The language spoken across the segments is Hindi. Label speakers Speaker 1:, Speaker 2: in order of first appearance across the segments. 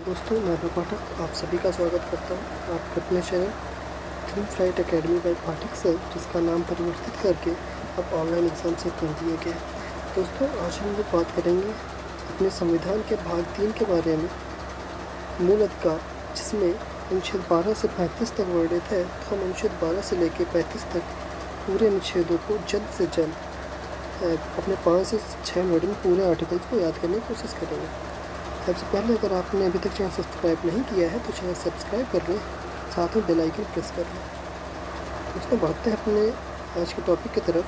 Speaker 1: दोस्तों, मैं अभय पाठक आप सभी का स्वागत करता हूँ आपके अपने channel three flight academy by Pathak sir, जिसका नाम परिवर्तित करके अब ऑनलाइन एग्ज़ाम से कर दिया गया है। दोस्तों, आज हम लोग बात करेंगे अपने संविधान के भाग 3 के बारे में, मूल अधिकार, जिसमें अनुच्छेद 12 से 35 तक वर्णित है। तो हम अनुच्छेद 12 से लेकर 35 तक पूरे अनुच्छेदों को जल्द से जल्द अपने 5 से 6 मिनट में पूरे आर्टिकल्स को याद करने की कोशिश करेंगे। सबसे पहले अगर आपने अभी तक चैनल सब्सक्राइब नहीं किया है तो चैनल सब्सक्राइब कर लें, साथ में बेल आइकन प्रेस कर लें। दोस्तों, बढ़ते हैं अपने आज के टॉपिक की तरफ।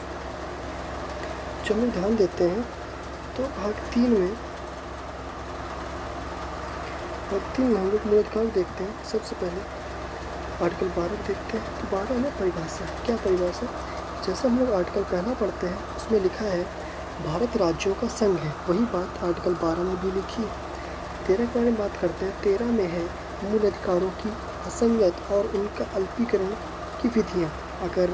Speaker 1: जब हम ध्यान देते हैं तो भाग 3 में हम लोग मूल अधिकार देखते हैं। सबसे पहले आर्टिकल 12 देखते हैं। तो 12 में परिभाषा, क्या परिभाषा? जैसा हम लोग आर्टिकल पहला पढ़ते हैं उसमें लिखा है भारत राज्यों का संघ है, वही बात आर्टिकल 12 में भी लिखी है। 13 के बारे में बात करते हैं। 13 में है मूल अधिकारों की असंगत और उनका अल्पीकरण की विधियाँ। अगर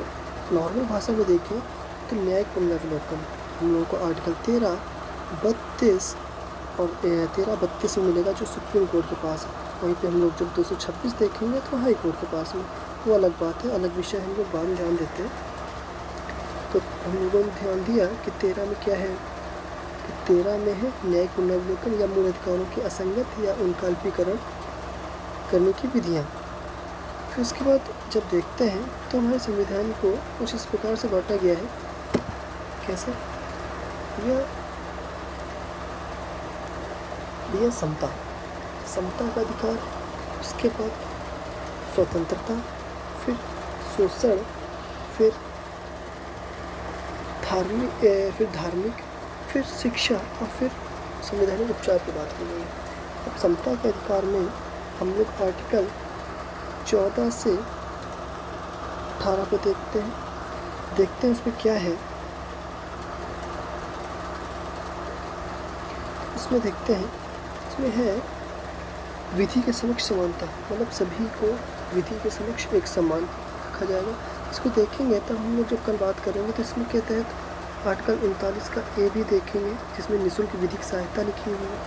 Speaker 1: नॉर्मल भाषा में देखें तो न्यायिक पुनरावलोकन हम लोगों को आर्टिकल 13, 32 और 13-32 में मिलेगा, जो सुप्रीम कोर्ट के पास है। वहीं पे हम लोग जब 226 देखेंगे तो हाई कोर्ट के पास में, वो अलग बात है, अलग विषय हम लोग बाद में ध्यान देते हैं। तो हम लोगों ने ध्यान दिया कि 13 में क्या है, 13 में है न्यायिक पुनरावलोकन या मूल अधिकारों की असंगत या उनका अल्पीकरण करने की विधियाँ। फिर उसके बाद जब देखते हैं तो हमारे संविधान को कुछ इस प्रकार से बांटा गया है। कैसे? यह समता का अधिकार, उसके बाद स्वतंत्रता, फिर शोषण, फिर धार्मिक, फिर शिक्षा और फिर संवैधानिक उपचार की बात की गई है। अब समता के अधिकार में हम लोग आर्टिकल 14 से 18 पे देखते हैं उसमें क्या है। इसमें देखते हैं, इसमें है विधि के समक्ष समानता, मतलब सभी को विधि के समक्ष एक समान रखा जाएगा। इसको देखेंगे तो हम लोग जब कल बात करेंगे तो इसमें के तहत आर्टिकल 39 का ए भी देखेंगे, जिसमें निःशुल्क विधिक सहायता लिखी हुई है।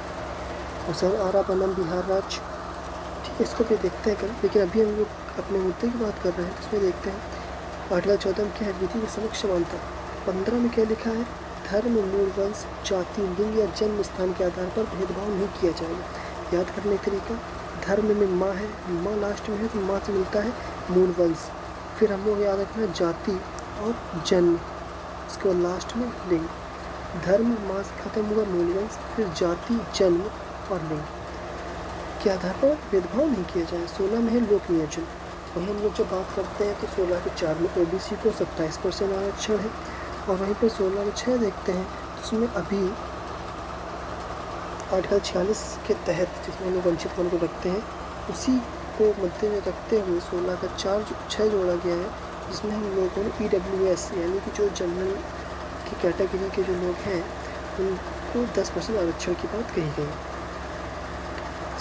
Speaker 1: और सर आरा बनम बिहार राज्य, ठीक है, इसको भी देखते हैं कल। लेकिन अभी हम लोग अपने मुद्दे की बात कर रहे हैं, तो इसमें देखते हैं आर्टिकल 14 में क्या है, विधि के समक्ष समानता। 15 में क्या लिखा है, धर्म, मूल, वंश, जाति, लिंग या जन्म स्थान के आधार पर भेदभाव नहीं किया जाएगा। याद करने का तरीका, धर्म में माँ है, माँ लास्ट में है तो माँ से मिलता है मूल वंश। फिर हम लोग याद रखना जाति और जन्म, उसके बाद लास्ट में लिंग। धर्म माँ से खत्म हुआ, मूल वंश, फिर जाति, जन्म और लिंग के आधार पर भेदभाव नहीं किया जाए। 16 में है लोक नियोजन। वहीं हम लोग जब बात करते हैं तो 16 के 4 में ओबीसी को 27% आरक्षण है। और वहीं पर 16 के 6 देखते हैं तो उसमें अभी आर्टिकल 46 के तहत जिसमें हम लोग वंचित वर्ग को रखते हैं, उसी को मध्य में रखते हुए 16 का 6 जोड़ा गया है, जिसमें हम लोगों ने EWS यानी कि जो जनरल की कैटेगरी के जो लोग हैं उनको 10% आरक्षण की बात कही गई।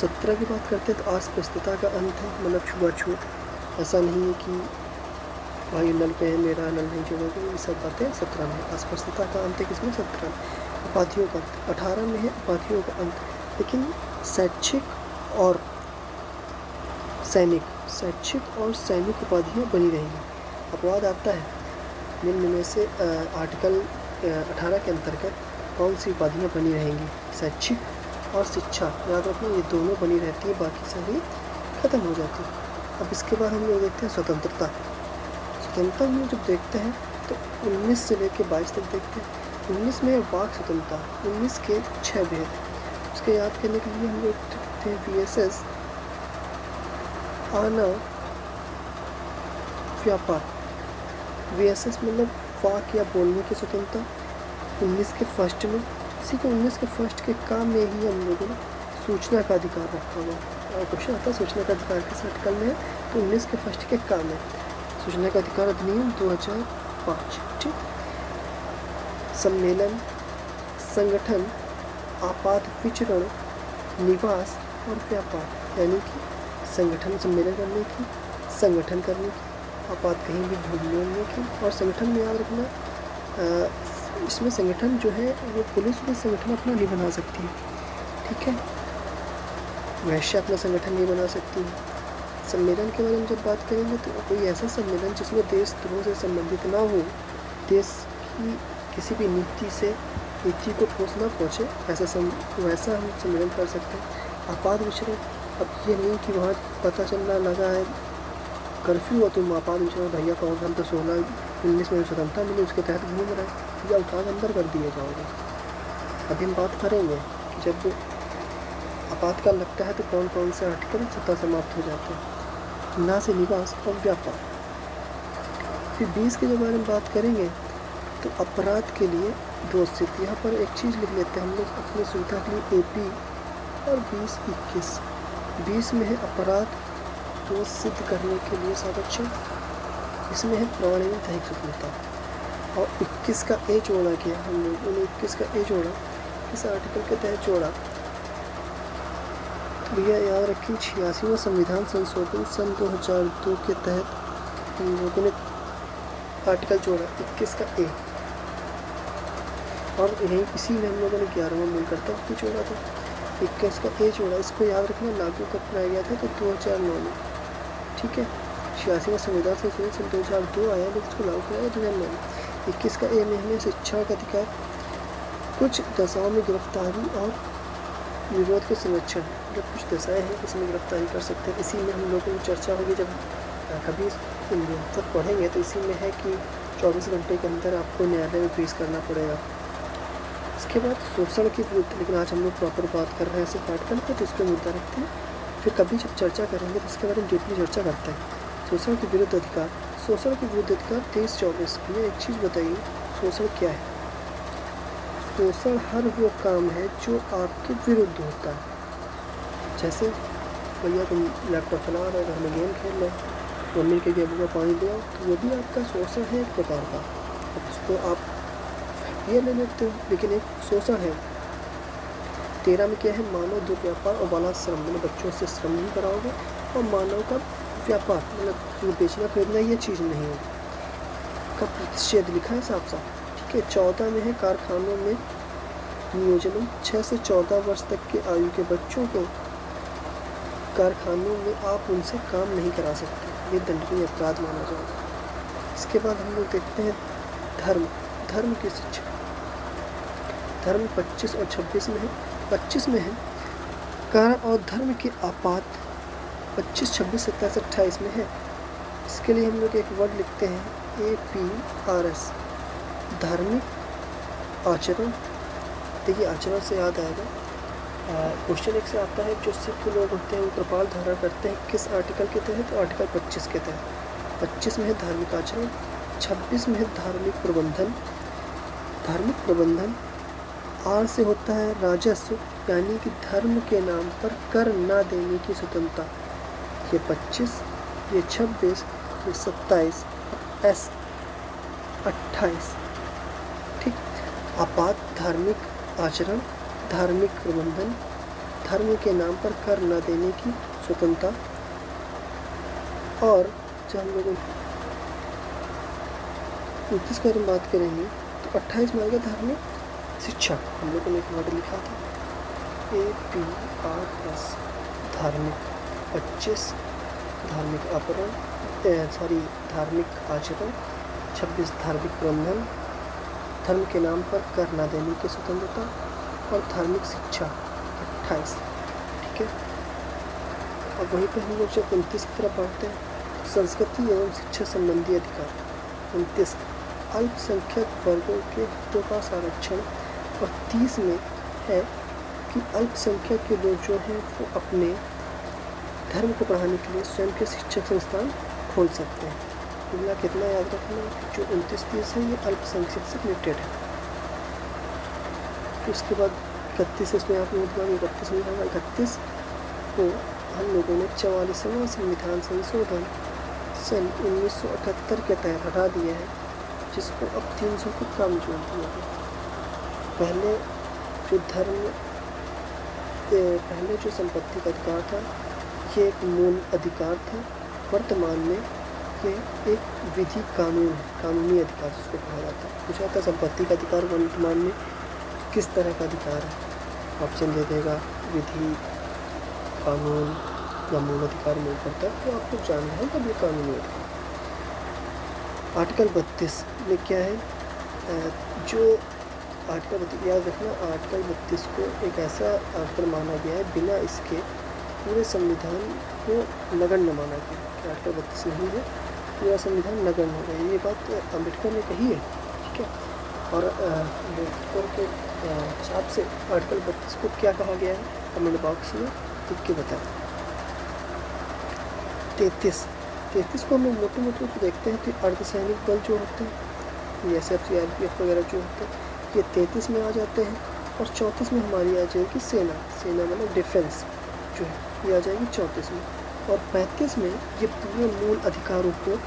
Speaker 1: 17 की बात करते हैं तो अस्पृश्यता का अंत है, मतलब छुआछूत। ऐसा नहीं है कि भाई नल पे है मेरा नल नहीं जोड़ोगे, ये सब बातें 17 में। अस्पृश्यता का अंत है किसमें? 17 में। उपाधियों का 18 में है उपाधियों का अंत। लेकिन शैक्षिक और सैनिक उपाधियाँ बनी रहेंगी। अपराध आता है निम्न में से आर्टिकल 18 के अंतर्गत कौन सी उपाधियाँ बनी रहेंगी? शैक्षिक और शिक्षा, याद रखना, ये दोनों बनी रहती है, बाकी सारी खत्म हो जाती है। अब इसके बाद हम लोग देखते हैं स्वतंत्रता में जब देखते हैं तो 19 से लेकर 22 तक देखते हैं। 19 में वाक स्वतंत्रता, 19 के 6 भेद। उसके याद करने के लिए हम लोग देखते हैं VSS आना व्यापार। VSS मतलब वाक या बोलने की स्वतंत्रता 19 के फर्स्ट में। इसी को 19 के फर्स्ट के काम में ही हम लोगों ने सूचना का अधिकार रखा हुआ। और क्वेश्चन आता है सूचना का अधिकार किस आर्टिकल में है, तो 19 के फर्स्ट के काम है सूचना का अधिकार अधिनियम 2005। ठीक, सम्मेलन, संगठन, आपात विचरण, निवास और व्यापार, यानी कि संगठन सम्मेलन करने की, संगठन करने की, आपात कहीं भी घूमने की। और संगठन में याद रखना, इसमें संगठन जो है वो पुलिस भी संगठन अपना नहीं बना सकती है। ठीक है, वैश्य अपना संगठन नहीं बना सकती है। सम्मेलन के बारे में जब बात करेंगे तो कोई ऐसा सम्मेलन जिसमें देशद्रोह से संबंधित ना हो, देश की किसी भी नीति को ठोस ना पहुँचे, वैसा हम सम्मेलन कर सकते हैं। आपात विचरण, अब ये नहीं कि वहाँ पता चलना लगा है कर्फ्यू, और तुम आपात विचरण भैया कहो हम तो 16-19 में स्वतंत्रता मिली उसके तहत घूम रहे हैं, या उठा के अंदर कर दिए जाओगे। अभी हम बात करेंगे कि जब आपातकाल लगता है तो कौन कौन से आर्टिकल सत्ता समाप्त हो जाते हैं। ना से निवास और व्यापार। फिर 20 के बारे में बात करेंगे तो अपराध के लिए 2 स्थिति। यहाँ पर एक चीज़ लिख लेते हैं हम लोग अपनी सुविधा के लिए AP और 20-21। 20 में है अपराध दोष सिद्ध करने के लिए संरक्षण, इसमें है प्राण एवं दैहिक स्वतंत्रता। और 21 का A जोड़ा किया हम लोगों ने, 21 का A जोड़ा इस आर्टिकल के तहत जोड़ा। भैया याद रखें 86वां संविधान संशोधन सन 2002 के तहत हम लोगों ने आर्टिकल जोड़ा 21 का A, और यही इसी में हम लोगों ने 11वां मूल कर्तव्य भी जोड़ा था। 21 का A जोड़ा, इसको याद रखना लागू कब कराया गया था तो 2009 में, ठीक है। 86वां संविधान संशोधन सन 2002 आया, लेकिन इसको लागू कराया 2009 में। 21 का A में हमें शिक्षा का अधिकार, कुछ दशाओं में गिरफ्तारी और विरोध के संरक्षण, जब कुछ दशाएँ हैं इसमें गिरफ्तारी कर सकते हैं। इसी में हम लोगों की चर्चा होगी जब कभी तक पढ़ेंगे, तो इसी में है कि 24 घंटे के अंदर आपको न्यायालय में पेश करना पड़ेगा। इसके बाद शोषण की विरुद्ध, लेकिन आज हम लोग प्रॉपर बात कर रहे हैं सिर्फ आर्टिकल पर, तो इसको मुद्दा रखते हैं। फिर कभी जब चर्चा करेंगे तो इसके बारे में डीपली चर्चा करते हैं। शोषण के विरुद्ध अधिकार, शोषण के विरुद्ध अधिकार 23-24। भैया एक चीज़ बताइए, शोषण क्या है? शोषण हर वो काम है जो आपके विरुद्ध होता है। जैसे भैया तुम लैपटॉप चला रहे हो, घर में गेम खेल रहे हो, मम्मी के गेम में पानी दो, तो वो भी आपका शोषण है एक प्रकार का। अब उसको आप ये ले लेते हो, लेकिन एक शोषण है। 13 में क्या है? मानव दुर्व्यापार और बाल श्रम, मतलब बच्चों से श्रम नहीं कराओगे, और मानव का व्यापार मतलब जो बेचना खरीदना ये चीज़ नहीं है का प्रतिषेध लिखा है साफ साफ, ठीक है। 14 में है कारखानों में नियोजन, 6 से 14 वर्ष तक के आयु के बच्चों को कारखानों में आप उनसे काम नहीं करा सकते, ये दंडनीय अपराध माना जाएगा। इसके बाद हम लोग देखते हैं धर्म की शिक्षा। धर्म 25 और 26 में है। 25 में है कारण और धर्म के आपात, 25, 26, 27, 28 में है। इसके लिए हम लोग एक वर्ड लिखते हैं APRS, धार्मिक आचरण। देखिए आचरण से याद आएगा, क्वेश्चन एक से आता है, जो सिख लोग होते हैं वो कृपाल धारण करते हैं किस आर्टिकल के तहत? आर्टिकल 25 के तहत। 25 में है धार्मिक आचरण, 26 में है धार्मिक प्रबंधन। धार्मिक प्रबंधन R से होता है राजस्व, यानी कि धर्म के नाम पर कर ना देने की स्वतंत्रता। ये 25, ये 26, ये 27, S 28, ठीक। आपात धार्मिक आचरण, धार्मिक प्रबंधन, धर्म के नाम पर कर न देने की स्वतंत्रता। और जब हम लोग 29 के बारे में बात करेंगे तो 28 में आएगा धार्मिक शिक्षा। हम लोगों ने एक वर्ड लिखा था APRS, धार्मिक। 25 धार्मिक धार्मिक आचरण, 26 धार्मिक प्रबंधन, धर्म के नाम पर कर न देने की स्वतंत्रता, और धार्मिक शिक्षा 28, ठीक है। अब वहीं पर हम लोग जब 29 की तरफ बढ़ते हैं, संस्कृति एवं शिक्षा संबंधी अधिकार। 29 अल्पसंख्यक वर्गों के हितों का संरक्षण, और 30 में है कि अल्पसंख्यक के लोग जो हैं वो अपने धर्म को पढ़ाने के लिए स्वयं के शिक्षक संस्थान खोल सकते हैं। अगला कितना याद रखना, जो 29-30 है ये अल्पसंख्यक से रिलेटेड है। फिर उसके बाद 31, इसमें आप नोट करेंगे 31 में होगा। 31 को हम लोगों ने 44वां संविधान संशोधन सन 1978 के तहत हटा दिया है, जिसको अब 300 को कम जोड़ दिया है। पहले जो संपत्ति का अधिकार था ये एक मूल अधिकार था, वर्तमान में ये एक विधि कानून है, कानूनी अधिकार जिसको कहा जाता है। पूछा था संपत्ति का अधिकार वर्तमान में किस तरह का अधिकार है, ऑप्शन दे देगा विधि, कानून या मूल अधिकार मिल करता है, तो आप लोग जान रहे हैं तब ये कानूनी अधिकार। आर्टिकल 32 में क्या है, जो आर्टिकल 32 याद रखना, आर्टिकल 32 को एक ऐसा आर्टिकल माना गया है बिना इसके पूरे संविधान को नगण्य माना गया कि आर्टिकल 32 नहीं है, पूरा संविधान नगण्य हो गया। ये बात अम्बेडकर ने कही है, ठीक है। और अम्बेडकर के हिसाब से आर्टिकल 32 को क्या कहा गया है, कमेंट बॉक्स में लिख के बताएं। 33 को हम लोग मोटे मोटे को देखते हैं तो अर्धसैनिक बल जो होते हैं, BSF CRPF वगैरह जो होते हैं, ये 33 में आ जाते हैं। और 34 में हमारी आ जाएगी सेना मतलब डिफेंस जो है, ये आ जाएगी 34 में। और 35 में ये पूरे मूल अधिकारों को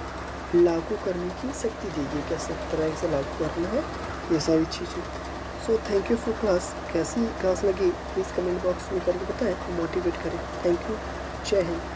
Speaker 1: लागू करने की शक्ति दी गई, कैसे तरह से लागू करना है, ये सारी चीज़ें। So thank you for class. कैसी क्लास लगी प्लीज़ कमेंट बॉक्स में करके बताएं, मोटिवेट करें। थैंक यू, जय हिंद।